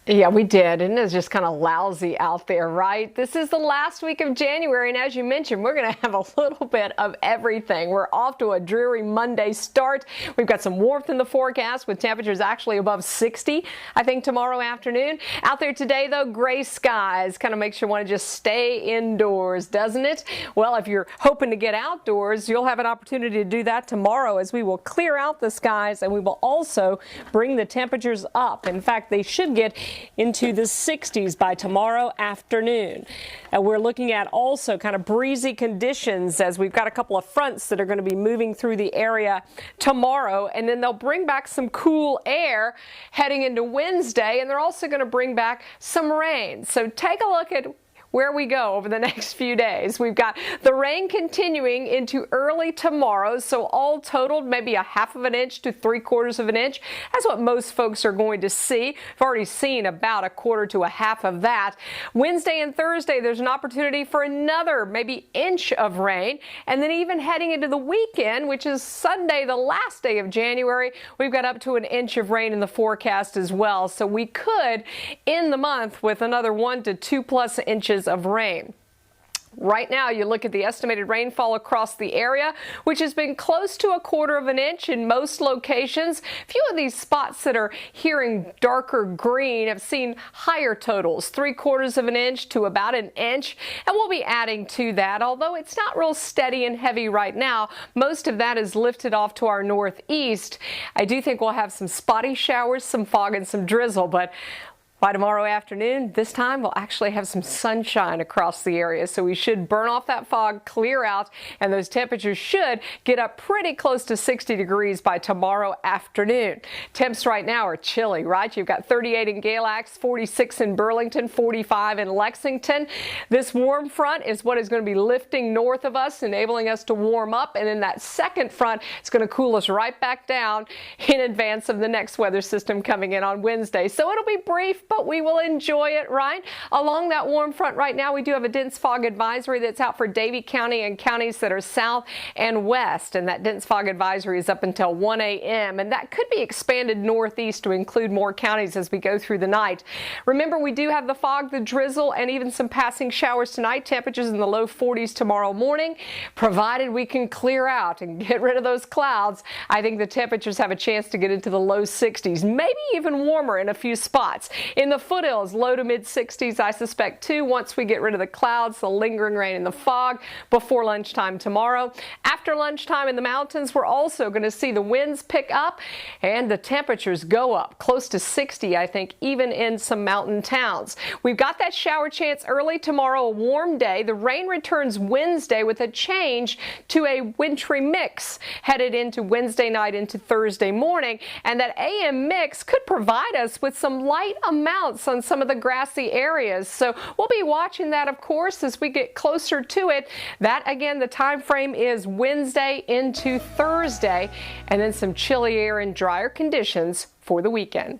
Yeah, we did, and it's just kind of lousy out there, right? This is the last week of January, and as you mentioned, we're going to have a little bit of everything. We're off to a dreary Monday start. We've got some warmth in the forecast with temperatures actually above 60, I think, tomorrow afternoon. Out there today, though, gray skies. Kind of makes you want to just stay indoors, doesn't it? Well, if you're hoping to get outdoors, you'll have an opportunity to do that tomorrow as we will clear out the skies, and we will also bring the temperatures up. In fact, they should get into the 60s by tomorrow afternoon. And we're looking at also kind of breezy conditions as we've got a couple of fronts that are going to be moving through the area tomorrow, and then they'll bring back some cool air heading into Wednesday, and they're also going to bring back some rain. So take a look at where we go over the next few days. We've got the rain continuing into early tomorrow, so all totaled maybe a half of an inch to 3/4 of an inch. That's what most folks are going to see. We've already seen about a quarter to a half of that. Wednesday and Thursday, there's an opportunity for another maybe inch of rain, and then even heading into the weekend, which is Sunday, the last day of January, we've got up to an inch of rain in the forecast as well. So we could end the month with another 1 to 2+ inches of rain. Right now, you look at the estimated rainfall across the area, which has been close to 1/4 of an inch in most locations. A few of these spots that are here in darker green have seen higher totals, 3/4 of an inch to about an inch, and we'll be adding to that. Although it's not real steady and heavy right now, most of that is lifted off to our northeast. I do think we'll have some spotty showers, some fog, and some drizzle, but by tomorrow afternoon, this time we'll actually have some sunshine across the area, so we should burn off that fog, clear out, and those temperatures should get up pretty close to 60 degrees by tomorrow afternoon. Temps right now are chilly, right? You've got 38 in Galax, 46 in Burlington, 45 in Lexington. This warm front is what is going to be lifting north of us, enabling us to warm up, and then that second front is going to cool us right back down in advance of the next weather system coming in on Wednesday. So it'll be brief, but we will enjoy it, right? Along that warm front right now, we do have a dense fog advisory that's out for Davie County and counties that are south and west, and that dense fog advisory is up until 1 a.m., and that could be expanded northeast to include more counties as we go through the night. Remember, we do have the fog, the drizzle, and even some passing showers tonight. Temperatures in the low 40s tomorrow morning. Provided we can clear out and get rid of those clouds, I think the temperatures have a chance to get into the low 60s, maybe even warmer in a few spots. In the foothills, low to mid 60s, I suspect, too, once we get rid of the clouds, the lingering rain and the fog before lunchtime tomorrow. After lunchtime in the mountains, we're also going to see the winds pick up and the temperatures go up close to 60, I think, even in some mountain towns. We've got that shower chance early tomorrow, a warm day. The rain returns Wednesday with a change to a wintry mix headed into Wednesday night into Thursday morning, and that AM mix could provide us with some light amounts on some of the grassy areas. So we'll be watching that, of course, as we get closer to it. That, again, the time frame is Wednesday into Thursday, and then some chilly air and drier conditions for the weekend.